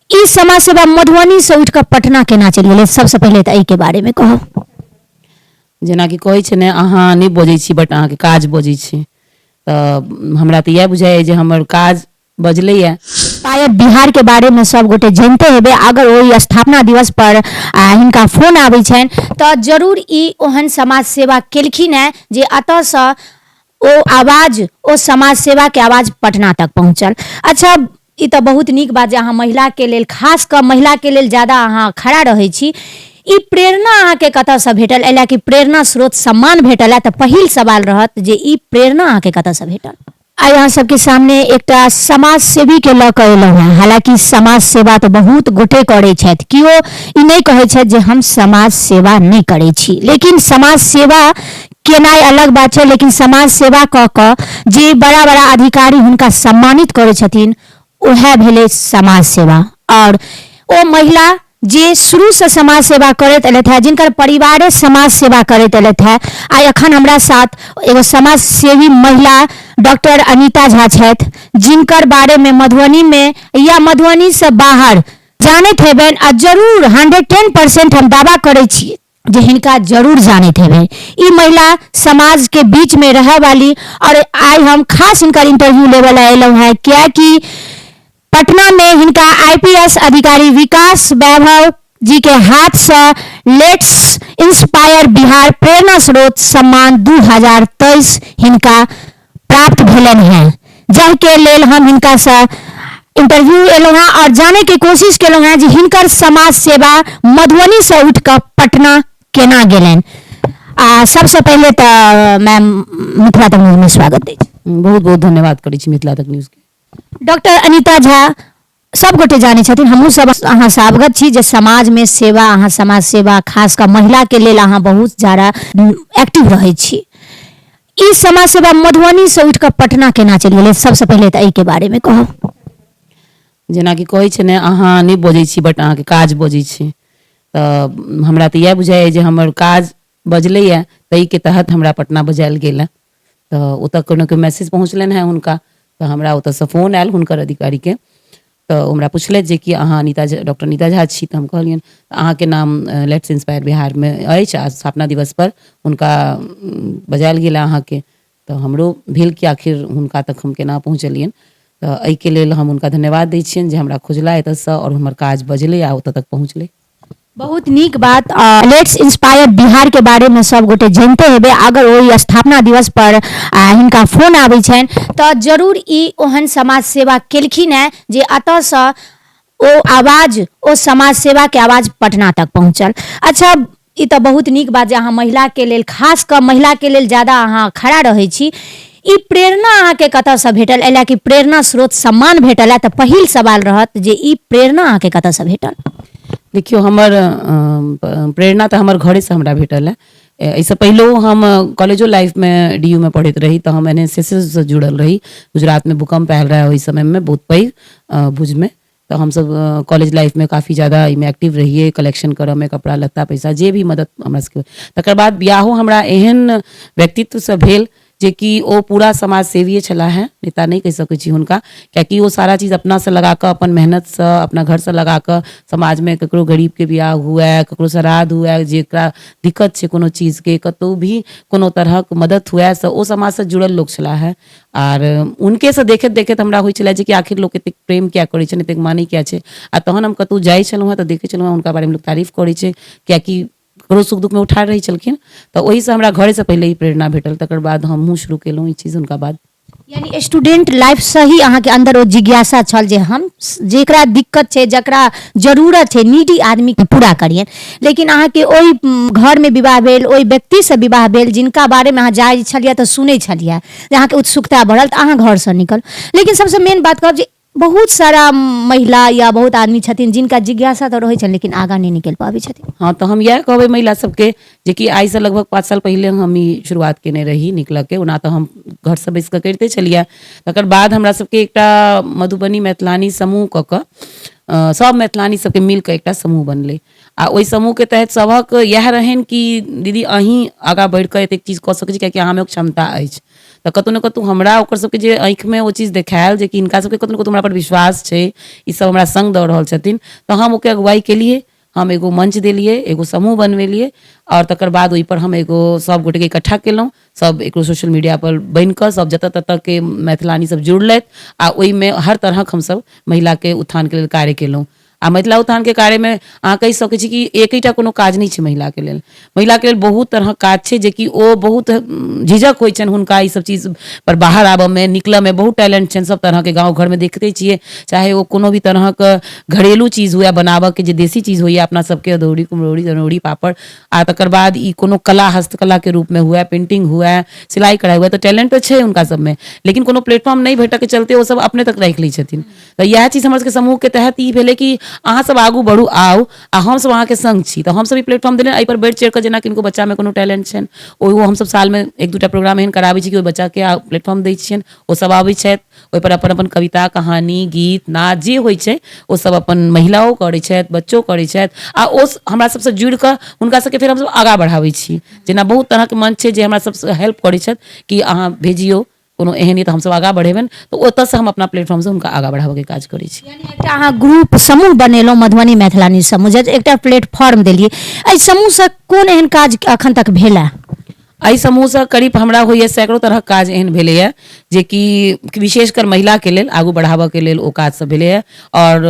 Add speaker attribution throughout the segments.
Speaker 1: ई समाज सेवा मधुबनी से उठ कर पटना केना चलि गेलै? सबसे पहले तो के बारे में कहब।
Speaker 2: जेना कि कहै छै ने, अहाँ नहीं बजै छी बट अहाँ के काज बजै छै, तऽ हमरा तऽ यह बुझाइए जे हमर काज बजलैए।
Speaker 1: शायद बिहार के बारे में सब गोटे जानते हेबे। अगर वही स्थापना दिवस पर हिनका फोन आबै छन तो जरूर ई ओहन समाज सेवा केलखिन है जे अतः से ओ आवाज, ओ समाज सेवा के आवाज पटना तक पहुँचल। अच्छा, ई तो बहुत नीक बात जे अहाँ महिला के लेल, खास कर महिला के लेल ज्यादा अहाँ खड़ा रहै छी। ई प्रेरणा अहाँ के कतऽ से भेटल? एला कि प्रेरणा स्रोत सम्मान भेटल है, तो पहिल सवाल रहत जे ई प्रेरणा अहाँ के कतऽ से भेटल? आई अहाँ सबके सामने एकटा समाज सेवी के लऽ कऽ एलहुँ हैं। हालांकि समाज सेवा तो बहुत गोटे करै छथि, कियो ई नहीं कहै छथि जे हम समाज सेवा नहीं करै छी, लेकिन समाज सेवा केनाइ अलग बात छै। लेकिन समाज सेवा कऽ कऽ जे बड़ा बड़ा अधिकारी हुनका सम्मानित करै छथिन, वह भेलै समाज सेवा। और ओ महिला जे शुरू से समाज सेवा करैत एलथि है, जिनकर परिवारे समाज सेवा करैत एलथि है। आई अखन हमरा साथ एगो समाज सेवी महिला डॉक्टर अनीता झा छथि, जिनकर बारे में मधुबनी में या मधुबनी से बाहर जानैत हेबनि, आ जरूर 110% हम दावा करै छी जे हिनका जरूर जानैत हेबै। ई महिला समाज के बीच में रहे वाली, और आई हम खास हिनकर इंटरव्यू लेवल एलहुँ है, क्या कि पटना में हिनका IPS अधिकारी विकास वैभव जी के हाथ से लेट्स इंस्पायर बिहार प्रेरणा स्रोत सम्मान 2023 हिनका प्राप्त भेलन है, जह के लेल हम हिनका से इंटरव्यू एलहुँ हैं और जाने के कोशिश केलहुँ हैं जे हिनकर समाज सेवा मधुबनी से उठ कर पटना केना गेलन। सबसे पहले तो मैम मिथिला तक न्यूज में स्वागत दै छी।
Speaker 2: बहुत बहुत धन्यवाद करै छी मिथिला तक न्यूज के।
Speaker 1: डॉक्टर अनीता झा, सब गोटे जाने छथिन, हमहूँ सब अहाँ से अवगत छी जे समाज में सेवा, अहाँ समाज सेवा खास कर महिला के लेल अहाँ बहुत ज्यादा एक्टिव रहे छी। ई समाज सेवा मधुबनी से उठ कर पटना केना चलि गेलै? सबसे पहले तो के बारे में कहब।
Speaker 2: जेना कि कहै छै ने, अहाँ नहीं बजै छी बट अहाँ के काज बजै छै, तऽ हमरा तऽ यह बुझाइए जे हमर काज बजलैए, ताहि के तहत हमरा पटना बजायल गेल है। तऽ ओतऽ कोनो मैसेज पहुँचलनि है हुनका, तो हमरा ओतऽ से फोन आयल हुनकर अधिकारी के, तो हमरा पूछलथि जे कि अहाँ डॉक्टर अनीता झा छी? तो हम कहलियनि अहाँ के नाम लेट्स इंस्पायर बिहार में अछि, आ स्थापना दिवस पर हुनका बजायल गेल अहाँ के। तो हमरो भेल कि आखिर हुनका तक हम केना पहुँचलियनि। तो एहि के लेल हम हुनका धन्यवाद दै छियनि जे हमरा खोजला एतऽ से और हमर काज बजलै आ ओतऽ तक पहुँचलै।
Speaker 1: बहुत नीक बात। लेट्स इंस्पायर बिहार के बारे में सब गोटे जानते हेबे। अगर वही स्थापना दिवस पर हिनका फोन आबै छन तो जरूर ई ओहन समाज सेवा केलखिन है जे अतः से ओ आवाज, ओ समाज सेवा के आवाज पटना तक पहुँचल। अच्छा, ई तो बहुत नीक बात जे अहाँ महिला के लेल, खास कर महिला के लेल ज्यादा अहाँ खड़ा रहै छी। ई प्रेरणा अहाँ के कतऽ से भेटल? एला कि प्रेरणा स्रोत सम्मान भेटल है, तो पहिल सवाल रहत जे ई प्रेरणा अहाँ के कतऽ से भेटल?
Speaker 2: देखियो, हमर प्रेरणा तो हमर घरे से हमरा भेटल है। इससे पहले हम कॉलेजो लाइफ में DU में पढ़ैत रही, तो हम NSS से जुड़ल रही। गुजरात में भूकंप आयल रहा ओहि समय में बहुत पैघ भुज में, तो हम सब कॉलेज लाइफ में काफ़ी ज़्यादा इमे एक्टिव रहिए, कलेक्शन करऽ में, कपड़ा लत्ता पैसा जे भी मदद हमरा सबके। तकर बाद बियाहो हमरा एहन व्यक्तित्व से भेल जे कि ओ पूरा समाज सेवीए छला है, नेता नहीं कह सकै छी हुनका, कियाकि वो सारा चीज़ अपना से लगा कर, अपन मेहनत से, अपना घर से लगा कर समाज में ककरो गरीब के बियाह हुआ, ककरो श्राद्ध हुआ, जेकरा दिक्कत छै कोनो चीज़ के, कतौ भी कोनो तरह के मदद हुआ से ओ समाज से जुड़ल लोग छला है। और उनके से देखैत देखैत हमरा होइ छलै जे कि आखिर लोग एतेक प्रेम क्या करै छै, एतेक मानै क्या छै। आ तहन हम कतौ जाइ छलहुँ हैं तो देखै छलहुँ हैं हुनका बारे में लोग तारीफ करै छै, कियाकि ककरो सुख दुख में उठा रही छलखिन। तो वही से हमरा घरे से पहले ही प्रेरणा भेटल, तकर बाद हमहूँ शुरू केलहुँ ई चीज़ हुनका बाद।
Speaker 1: यानी स्टूडेंट लाइफ से ही अहाँ के अंदर वो जिज्ञासा छल जे हम जेकरा दिक्कत छै, जकरा जरूरत है, नीडी आदमी के पूरा करिए। लेकिन अहाँ के ओई घर में विवाह भेल, ओई व्यक्ति से विवाह भेल जिनका बारे में अहाँ जाय छलिए तो सुनै छलिए, अहाँ के उत्सुकता बढ़ल तो अहाँ घर से निकल। लेकिन सबसे मेन बात कहब जे बहुत सारा महिला या बहुत आदमी छथिन जिनका जिज्ञासा तो रहे छन लेकिन आगा नहीं निकल पावे छथिन।
Speaker 2: हाँ, तो हम यह कहबै महिला सबके जे कि आई से लगभग 5 साल पहले हम ही शुरुआत केने रही निकल के, ओना तो हम घर से बैस के करते चलिए। तकर बाद हमरा सबके एकटा मधुबनी मैथिलानी समूह क के सब मैथिलानी सबके मिल के एकटा समूह बनलै, आ ओहि समूह के तहत सबक यह रहन कि दीदी अहीं आगा बढ़ के एतेक चीज कऽ सकै छी, कियाकि अहाँ में क्षमता अछि। तो कतौ न कतौ हमरा ओकर सबके जे आँखि में वो चीज देखायल जे कि इनका सबके कतौ न कतौ हमरा पर विश्वास छै, ई सब हमरा संग दऽ रहल छथिन, तो हम ओके अगुवाई केलिए। हम एगो मंच देलिए, एगो समूह बनवेलिए और तकर बाद ओहि पर हम एगो सब गोटे के इकट्ठा केलहुँ, सब एक सोशल मीडिया पर बनि कऽ सब जतऽ ततऽ के मैथिलानी सब जुड़लथि आ ओहिमे हर तरहक हमसब महिला के उत्थान के लेल कार्य केलहुँ। आ मिथिला उत्थान के कार्य में अहाँ कहि सकै छी कि एकटा कोनो काज नहीं छै महिला के लेल। महिला के लेल बहुत तरह काज छै जे कि ओ बहुत झिझक होइ छनि हुनका ई सब चीज पर बाहर आबऽ में, निकलऽ में। बहुत टैलेंट छनि सब तरह के, गाँव घर में देखते छियै, चाहे वो कोनो भी तरह के घरेलू चीज हुए, बनाबऽ के जे देसी चीज होइए अपना सबके, अदौड़ी कुम्हरौड़ी दनौड़ी पापड़, आ तकर बाद ई कोनो कला हस्तकला के रूप में हुए, पेंटिंग हुए, सिलाई कढ़ाई हुए, तो टैलेंट तो छै हुनका सब में, लेकिन कोनो प्लेटफॉर्म नहीं भेटऽ के चलते वो सब अपने तक राखि लै छथिन। तो इएह चीज हमर सबके समूह के तहत ई भेलै कि अहाँ सब आगू बढ़ू, आओ आ हम सब अहाँ के संग छी। तो हम सब ई प्लेटफॉर्म देलियनि, एहि पर बढ़ि चढ़ि कऽ जेना किनको बच्चा में कोनो टैलेंट छनि, ओहो हम सब साल में एक दूटा प्रोग्राम एहन कराबै छी कि ओहि बच्चा के प्लेटफॉर्म दै छियनि, ओ सब आबै छथि, ओहि पर अपन अपन कविता, कहानी, गीत, नाच जे होइ छै ओ सब अपन महिलाओं करै छथि, बच्चो करै छथि, आ ओ हमरा सबसँ जुड़ि कऽ हुनका सबके फेर हमसब आगाँ बढ़ाबै छी। जेना बहुत तरहके मंच छै जे हमरा सबसँ हेल्प करै छथि कि अहाँ भेजियौ कोनो एहन, तऽ हमसब आगाँ बढ़ेबनि, तो ओतऽसँ हम अपना प्लेटफॉर्म से हुनका आगाँ बढ़ाबऽ के काज करै छी।
Speaker 1: यानी एकटा अहाँ ग्रुप समूह बनेलहुँ मधुबनी मैथिलानी समूह, जे एकटा प्लेटफॉर्म देलिए, एहि समूह से कोन एहन काज अखन तक भेल है?
Speaker 2: एहि समूह से करीब हमरा होइए सैकड़ों तरहक काज एहन भेलैए जे कि विशेषकर महिला के लेल आगू बढ़ाबऽ के लेल ओ काज सब भेलैए। और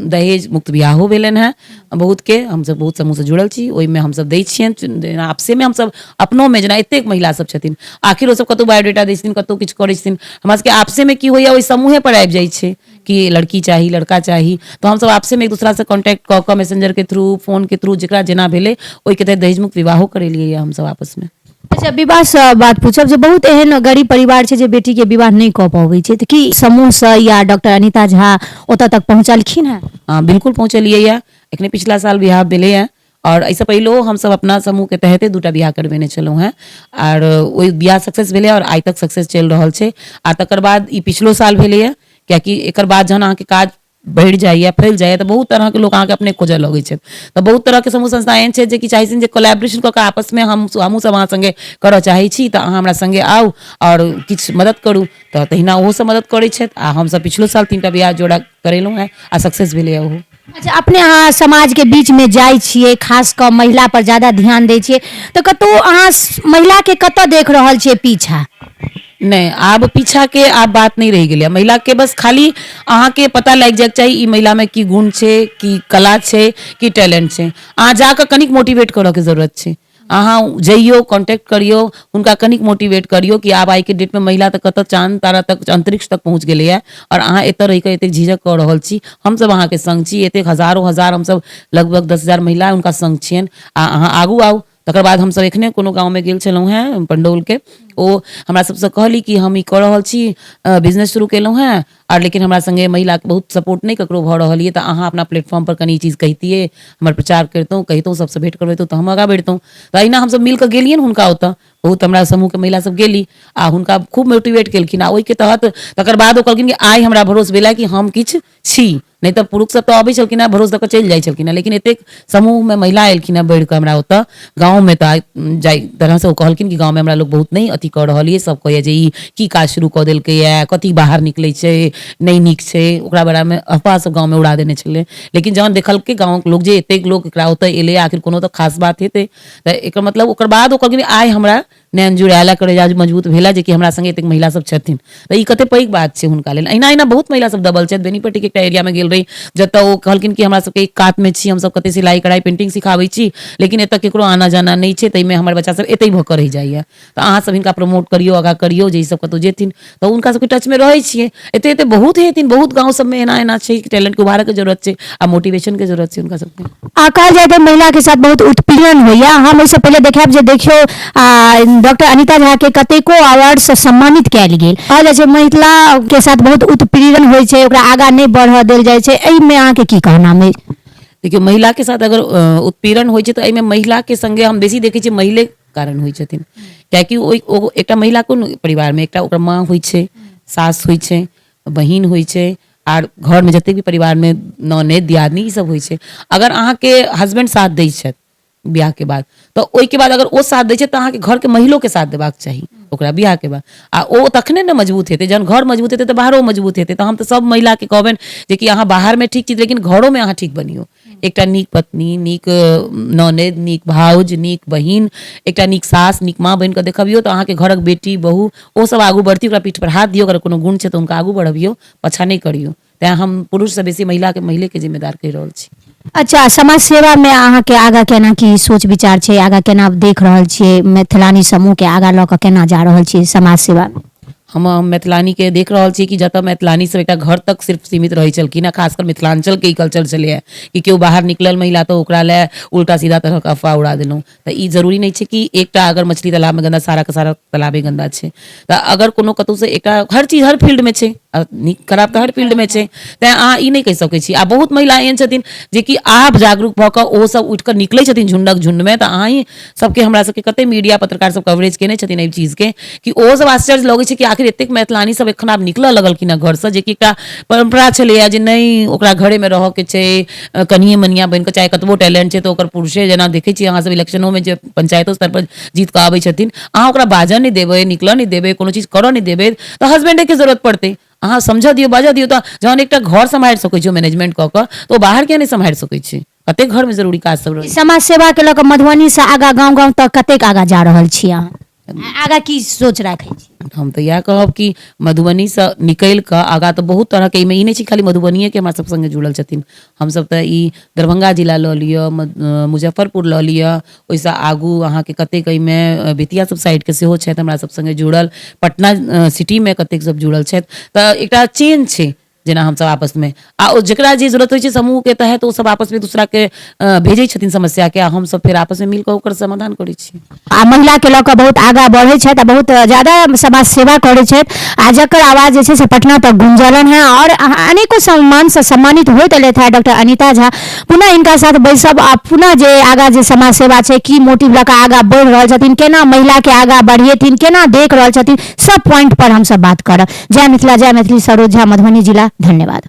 Speaker 2: दहेज मुक्त बियाहो भेलनि हैं बहुत के, हमसब बहुत समूह से जुड़ल छी, ओहिमे हमसब दै छियनि। जेना आपसे में हमसब अपनों में जेना एतेक महिला सब छथिन, आखिर ओ सब कतौ बायोडेटा दै छथिन, कतौ किछु करै छथिन, हमरा सबके आपसे में की होइए ओहि समूहे पर आबि जाइ छै कि लड़की चाही, लड़का चाही, तो हमसब आपसे में एक दूसरा से कॉन्टैक्ट कऽ कऽ मैसेंजर के थ्रू, फोन के थ्रू, जेकरा जेना भेलै ओहिके तहत दहेज मुक्त विवाहो करेलिए हमसब आपस में।
Speaker 1: अच्छा, विवाह से बात पूछब जे बहुत एहन गरीब परिवार छै जे बेटी के विवाह नहीं कऽ पबै छै, तऽ की समूह से या डॉक्टर अनीता झा ओतऽ तक पहुँचलखिन हैं?
Speaker 2: हाँ बिल्कुल पहुँचलिए यऽ। एखने पिछला साल बियाह भेलै है और एहिसँ पहिलो हमसब अपना समूह के तहते दूटा बियाह करबेने छलहुँ हैं, और ओहि बियाह सक्सेस भेलै और आइ तक सक्सेस चलि रहल छै। आ तकर बाद ई पिछलो साल भेलैए, कियाकि एकर बाद जहन अहाँके काज बढ़ि जाइए, फैल जाइए, तो बहुत तरह के लोग अहाँके अपने खोजऽ लगै छै। तो बहुत तरह के समूह संस्था एहन छै जे कि चाहै छथिन जे कोलैबोरेशन कऽ के आपस में हमहूँ सब अहाँ संगे करऽ चाहै छी, तऽ अहाँ हमरा संगे आउ और किछु मदद करू, तऽ तहिना ओहो सब मदद करै छथि। आ हमसब पिछलो साल 3टा बियाह जोड़ा करेलहुँ हैं आ सक्सेस भेलैए ओहो।
Speaker 1: अच्छा, अपने अहाँ समाज के बीच में जाइ छियै, खास कऽ महिला पर ज्यादा ध्यान दै छियै, तऽ कतौ अहाँ महिला के कतऽ देख रहल छियै पीछा?
Speaker 2: नहीं, आब पीछा के आब बात नहीं रहि गेलै। महिला के बस खाली अहाँ के पता लागि जायके चाही ई महिला में की गुण छै, की कला छै, की टैलेंट छै। अहाँ जाकऽ कनिक मोटिवेट करऽ के जरूरत छै। अहाँ जइयो, कांटेक्ट करियो, हुनका कनिक मोटिवेट करियो कि आब आइ के डेट में महिला तक कतऽ चांद तारा तक, अंतरिक्ष तक पहुँच गेलैए, और अहाँ एतऽ रहि कऽ एतेक झिझक कऽ रहल छी। हमसब अहाँके संग छी, एतेक हजारों हजार हमसब लगभग 10,000 महिला हुनका संग छियनि, आ अहाँ आगू आउ। तकर बाद हमसब एखने कोनो गाँव में गेल छलहुँ हैं पंडौल के, ओ हमरा सबसे कहली कि हम ई कऽ रहल छी, बिजनेस शुरू केलहुँ हैं, और लेकिन हमरा संगे महिला के बहुत सपोर्ट नहीं ककरो भऽ रहल ये, तऽ अहाँ अपना प्लेटफॉर्म पर कनी ई चीज कहितियै, हमर प्रचार करितहुँ, कहितहुँ, सबसे भेंट करबैतहुँ, तऽ हम आगाँ बढ़ितहुँ। तऽ अहिना हमसब मिल कऽ गेलियनि हुनका ओतऽ, बहुत हमरा समूह के महिला सब गेली आ हुनका खूब मोटिवेट केलखिन। आ ओहिके तहत तकर बाद ओ कहलखिन कि आइ हमरा भरोस भेलै कि हम किछु छी। नहीं तऽ पुरुष सब तो अबै छलखिन हैं, भरोस दऽ कऽ चलि जाइ छलखिन हैं, लेकिन एतेक समूह में महिला एलखिन हैं बढ़ि कऽ हमरा ओतऽ गाँव में। तऽ जाय तरह से ओ कहलखिन कि गाँव में हमरा लोग बहुत नहीं अथी कऽ रहल ये, सब कहैए जे ई की काज शुरू कऽ देलकैए, कथी बाहर निकलै छै, नहीं नीक छै, ओकरा बारे में अफवाह सब गाँव में उड़ा देने छलै। लेकिन जहन देखलकै गाँव के लोग जे एतेक लोग एकरा ओतऽ एलै, आखिर कोनो तऽ खास बात हेतै, तऽ एकर मतलब ओकर बाद ओ कहलखिन आइ हमरा नैन जुड़ाएला करेजा मजबूत भेला जे कि हमरा संगे एतेक महिला सब छथिन। तऽ ई कते पैघ बात छै हुनका लेल। अहिना अहिना बहुत महिला सब दबल छथि। बेनीपट्टी के एकटा एरिया में गेल रही, जतऽ ओ कहलखिन कि हमरा सबके एक कात में छी, हमसब कते सिलाई कढ़ाई पेंटिंग सिखाबै छी, लेकिन एतऽ केकरो आना जाना नहीं छै, तइमे हमर बच्चा सब एतै भऽ कऽ रहि जाइए। तऽ अहाँ सब हिनका प्रमोट करियो, आगाँ करियो, जे ई सब कतौ जेथिन तऽ हुनका सबके टच में रहै छियै। एते एते बहुत हेथिन, बहुत गाँव सब में एना एना छै, टैलेंट के उभारऽ के जरूरत छै आ मोटिवेशन के जरूरत छै हुनका सबके।
Speaker 1: कहल जाए तऽ महिला के साथ बहुत उत्पीड़न होइए। हम ओहिसँ पहिले देखायब जे देखियौ डॉक्टर अनीता झा के कतेको अवार्ड से सम्मानित कयल गेल। कहल जाइ छै महिला के साथ बहुत उत्पीड़न होइ छै, ओकरा आगाँ नहीं बढ़ऽ देल जाइ छै, एहिमे अहाँके की कहना है?
Speaker 2: देखियो, महिला के साथ अगर उत्पीड़न होइ छै तऽ एहिमे महिला के संगे हम बेसी देखै छियै महिले कारण होइ छथिन। कियाकि ओ एकटा महिला कोन परिवार में एकटा ओकर माँ होइ छै, सास होइ छै, बहिन होइ छै, आर घर में जतेक भी परिवार में ननद दियादनी ई सब होइ छै। अगर अहाँके हस्बैंड साथ दै छथि बियाह के बाद। तो ओहि के बाद अगर ओ साथ दै छै तऽ अहाँके घर के महिलो के साथ देबाक चाही ओकरा बियाह के बाद। आ ओ तखने ने मजबूत हेतै, जहन घर मजबूत हेतै तऽ बाहरो मजबूत हेतै। तऽ हम तऽ सब महिला के कहबनि जे कि अहाँ बाहर में ठीक छी लेकिन घरों में अहाँ ठीक बनियो। एकटा नीक पत्नी, नीक ननद, नीक भाउज, नीक बहिन, एकटा नीक सास, नीक माँ बन के देखबियो तऽ अहाँके घरक बेटी बहू ओ सब आगू बढ़ती। ओकरा पीठ पर हाथ दियो, अगर कोनो गुण छै तऽ हुनका आगू बढ़बियो, पाछा नहीं करियो। तें हम पुरुष से बेसी महिला के महिले के जिम्मेदार कहि रहल छी।
Speaker 1: अच्छा, समाज सेवा में अहाँ के आगा केना की सोच विचार छै, आगा केना देख रहल छियै, मैथिलानी समूह के आगा लऽ कऽ केना जा रहल छियै समाज सेवा में?
Speaker 2: हम मैथिलानी के देख रहल छी कि जतऽ मैथिलानी सब एकटा घर तक सिर्फ सीमित रहै छलखिन हेँ, खासकर मिथिलांचल के ई कल्चर छलै है कि केओ बाहर निकलल महिला तो ओकरा ले उल्टा सीधा तरह के अफवाह उड़ा देलहुँ। तऽ ई जरूरी नहीं छै कि एकटा अगर मछली तालाब में गंदा, सारा के सारा तालाबे गंदा छै। तऽ अगर कोनो कतौ से एकटा, हर चीज हर फील्ड में छै, नीक खराब तऽ हर फील्ड में छै। तें अहाँ ई नहीं कहि सकै छी। आ बहुत महिला एहन छथिन जे कि आब जागरूक भऽ कऽ ओ सब उठि कऽ निकलै छथिन झुंडक झुंड में। तऽ अहाँ ही सबके, हमरा सबके कते मीडिया पत्रकार सब कवरेज केने छथिन एहि चीज के, कि ओ सब आश्चर्य लगै छै कि आखिर एतेक मैथिलानी सब एखन आब निकलऽ लगलखिन घर से, जे कि एकटा परंपरा छलैया जे नहीं ओकरा घरे में रहऽ के छै, कनिए मनिया बन के, चाहे कतबो टैलेंट छै तऽ ओकर पुरुषे, जेना देखै छी अहाँ सब इलेक्शनो में जे पंचायतो स्तर पर जीत कऽ आबै छथिन, अहाँ ओकरा बाजऽ नहीं देबै, निकलऽ नहीं देबै, कोनो चीज करऽ नहीं देबै तऽ हस्बैंडे के जरूरत पड़तै। अहाँ समझ दियौ, बाजऽ दियौ। तऽ जहन एकटा घर सम्हारि सकै छियै मैनेजमेंट कऽ कऽ, तऽ ओ बाहर किया नहीं सम्हारि सकै छै? कतेक घर में जरूरी काज सब रहै छै।
Speaker 1: समाज सेवा के लऽ कऽ मधुबनी से आगा गाँव गाँव तक कतेक आगा जा रहल छी अहाँ? आगा की सोच राखै छी?
Speaker 2: हम तऽ इएह कहब कि मधुबनी से निकलि कऽ आगा तऽ बहुत तरह के, एहिमे ई नहीं छै खाली मधुबनिये के हमरा सब संगे जुड़ल छथिन। हमसब तऽ ई दरभंगा जिला लऽ लिअ, मुजफ्फरपुर लऽ लिअ, ओहिसँ आगू अहाँके कतेक एहिमे बेतिया सब साइड के सेहो छथि हमरा सब संगे जुड़ल, पटना सिटी में कतेक सब जुड़ल छथि। तऽ एकटा चेन छै जेना हम सब आपस में, आ ओ जेकरा जे जरूरत होइ छै समूह के तहत ओ सब आपस में दूसरा के भेजै छथिन समस्या के, आ हम सब फिर आपस में मिल कऽ ओकर समाधान करै छी।
Speaker 1: आ महिला के लऽ कऽ बहुत आगा बढ़ै छथि, आ बहुत ज्यादा समाज सेवा करै छथि, आ जकर आवाज जे छै से पटना तक गुंजलन है। और अनेकों सम्मान से सम्मानित होइत एलथि है डॉक्टर अनीता झा। पुनः हिनका साथ बैसब आ पुनः जे आगा जे समाज सेवा छै, की मोटिव लऽ कऽ आगा बढ़ि रहल छथिन, केना महिला के आगा बढ़ेथिन, केना देख रहल छथिन, सब पॉइंट पर हम सब बात करब। जय मिथिला, जय मैथिली। सरोज झा, मधुबनी जिला, धन्यवाद।